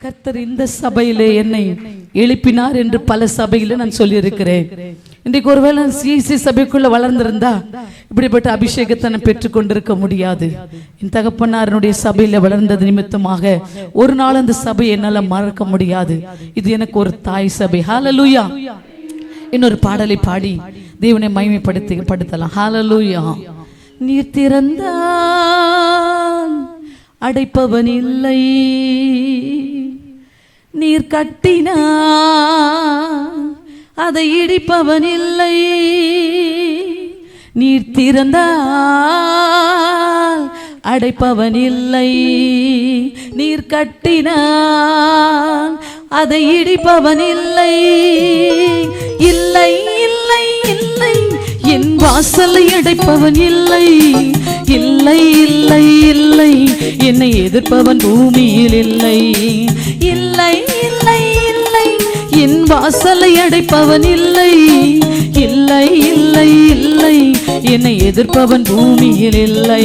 கர்த்தர் இந்த சபையிலே என்னை எழுப்பினார் என்று பல சபையில நான் சொல்லியிருக்கிறேன். இன்றைக்கு ஒருவேளை சிசி சபைக்குள்ள வளர்ந்திருந்தா இப்படிப்பட்ட அபிஷேகத்தை நான் பெற்றுக் கொண்டிருக்க முடியாது. என் தகப்பனாரனுடைய சபையில வளர்ந்தது நிமித்தமாக ஒரு நாள் அந்த சபையை என்னால மறக்க முடியாது. இது எனக்கு ஒரு தாய் சபை. ஹல்லேலூயா. இன்னொரு பாடலை பாடி தேவனை மகிமைப்படுத்தலாம். ஹல்லேலூயா. நீர் திறந்தால் அடைப்பவன் இல்லை, நீர் கட்டினால் அதை இடிப்பவன் இல்லை. நீர் திறந்தால் அடைப்பவன் இல்லை, நீர் கட்டினால் அதை இடிப்பவன் இல்லை. இல்லை இல்லை இல்லை, என் வாசலை அடைப்பவன் இல்லை. இல்லை இல்லை இல்லை, என்னை எதிர்ப்பவன் பூமியில் இல்லை. இல்லை இல்லை இல்லை, என் வாசலை அடைப்பவன் இல்லை. இல்லை இல்லை இல்லை, என்னை எதிர்ப்பவன் பூமியில் இல்லை.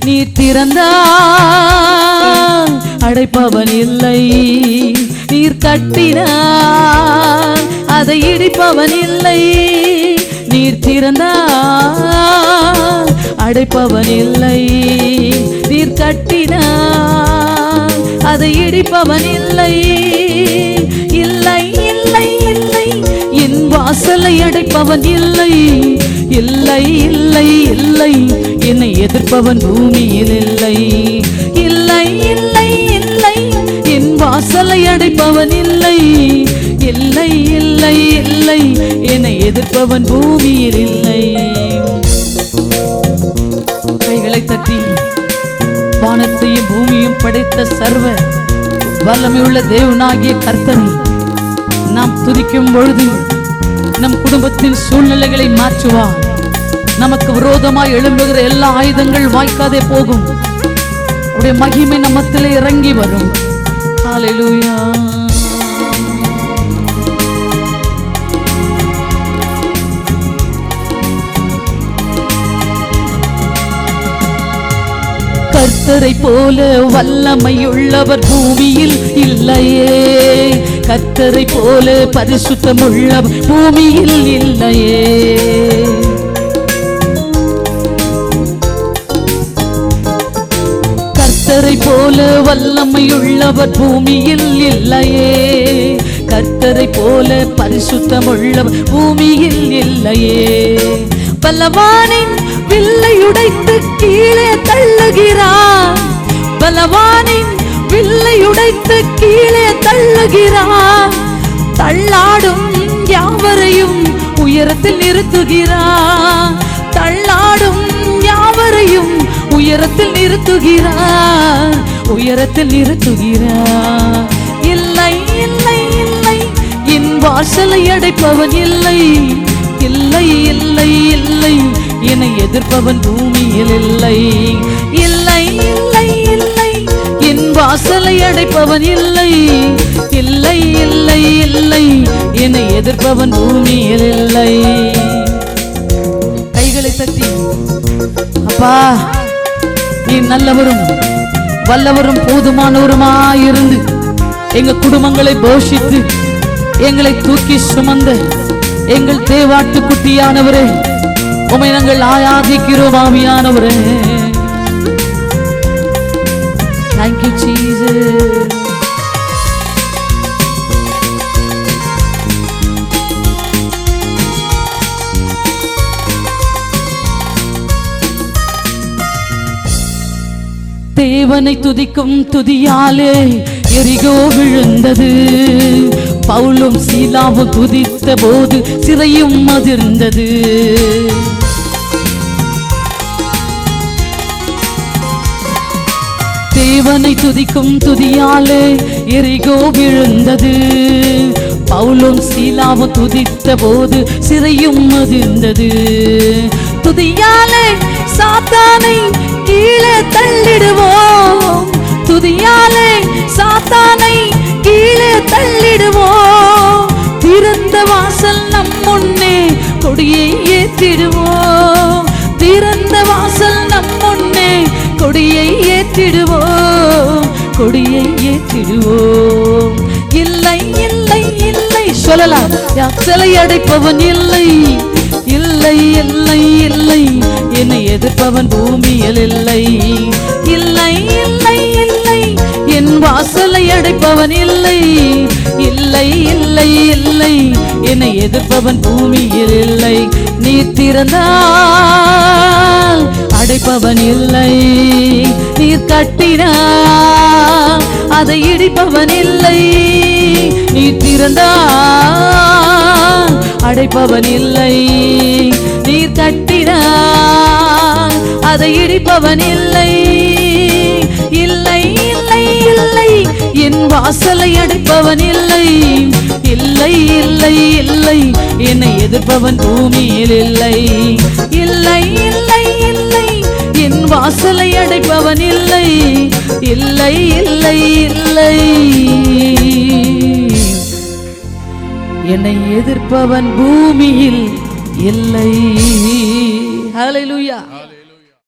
நீர் திறந்தால் அடைப்பவன் இல்லை, நீர் கட்டினால் அதை இடிப்பவன் இல்லை. நீர் திறந்தால் அடைப்பவன் இல்லை, நீர் கட்டினால் அதை இடிப்பவன் இல்லை. இல்லை இல்லை இல்லை, என் வாசலை அடைப்பவன் இல்லை. இல்லை இல்லை இல்லை, என்னை எதிர்ப்பவன் பூமியில் இல்லை. இல்லை இல்லை இல்லை, என் வாசலை அடைப்பவன் இல்லை. இல்லை இல்லை இல்லை, என்னை எதிர்ப்பவன் பூமியில் இல்லை. கைகளை தட்டி வானத்தையும் பூமியும் படைத்த சர்வ வல்லமையுள்ள தேவனாகிய கர்த்தரை நாம் துதிக்கும் பொழுது நம் குடும்பத்தின் சூழ்நிலைகளை மாற்றுவார். நமக்கு விரோதமாய் எழும்புகிற எல்லா ஆயுதங்கள் வாய்க்காதே போகும். அவருடைய மகிமை நம்மத்திலே இறங்கி வரும். ஹல்லேலூயா. கர்த்தரை போல வல்லமையுள்ளவர் பூமியில் இல்லையே. கர்த்தரை போல பரிசுத்தமுள்ளவர் பூமியில் இல்லையே. கர்த்தரை போல வல்லமையுள்ளவர் பூமியில் இல்லையே. கர்த்தரை போல பரிசுத்தமுள்ளவர் பூமியில் இல்லையே. பலவானின் வில்லை உடைத்து கீழே தள்ளுகிறார். பலவானின் வில்லை உடைத்து கீழே தள்ளுகிறார். தள்ளாடும் யாவரையும் உயரத்தில் நிறுத்துகிறார். தள்ளாடும் யாவரையும் உயரத்தில் நிறுத்துகிறார். உயரத்தில் நிறுத்துகிறார். இல்லை இல்லை இல்லை, என் வாசலை அடைப்பவன் இல்லை. இல்லை இல்லை இல்லை, என்னை எதிர்ப்பவன் பூமியில் இல்லை. இல்லை இல்லை இல்லை, என் வாசலை அடைப்பவன் இல்லை. இல்லை இல்லை இல்லை, என்னை எதிர்ப்பவன் பூமியில் இல்லை. கைகளை தட்டி அப்பா, நீ நல்லவரும் வல்லவரும் போதுமானவருமாயிருந்து எங்க குடும்பங்களை போஷித்து எங்களை தூக்கி சுமந்த எங்கள் தேவாட்டு குட்டியானவரே, உம்மை நாங்கள் ஆராதிக்கிறோம் ஆவியானவரே. Thank you Jesus. தேவனை துதிக்கும் துதியாலே எரிகோ விழுந்தது. பவுலும் சீலாவும் துதித்த போது சிறையும் அதிர்ந்தது. தேவனை துதிக்கும் துதியாலே எரிகோ விழுந்தது. பவுலும் சீலாவும் துதித்த போது சிறையும் அதிர்ந்தது. துதியாலே சாத்தானை கீழே தள்ளிடுவோம். துதியாலே சாத்தானை கீழே தள்ளிடுவோம். திறந்த வாசல் நம் முன்னே கொடியை ஏற்றிடுவோம். திறந்த வாசல் நம் முன்னே கொடியை ஏற்றிடுவோம். கொடியை ஏற்றிடுவோம். சொல்லலாம். வாசலை அடைப்பவன் இல்லை, இல்லை இல்லை இல்லை, என்னை எதிர்ப்பவன் பூமியில் இல்லை, இல்லை இல்லை இல்லை, என் வாசலை அடைப்பவன் இல்லை, இல்லை இல்லை இல்லை, என்னை எதிர்ப்பவன் பூமியில் இல்லை. நீ திறந்தால் அடைப்பவன் இல்லை, நீர் கட்டினால் அதை இடிப்பவன் இல்லை. நீ திறந்தால் அடைப்பவன் இல்லை, நீர் கட்டினால் அதை இடிப்பவன் இல்லை, இல்லை இல்லை இல்லை, என் வாசலை அடைப்பவன் இல்லை, இல்லை இல்லை இல்லை, என்னை எதிர்ப்பவன் பூமியில் இல்லை, இல்லை இல்லை இல்லை, என் வாசலை அடைப்பவன் இல்லை, இல்லை இல்லை இல்லை, என்னை எதிர்ப்பவன் பூமியில் இல்லை. ஹல்லேலூயா.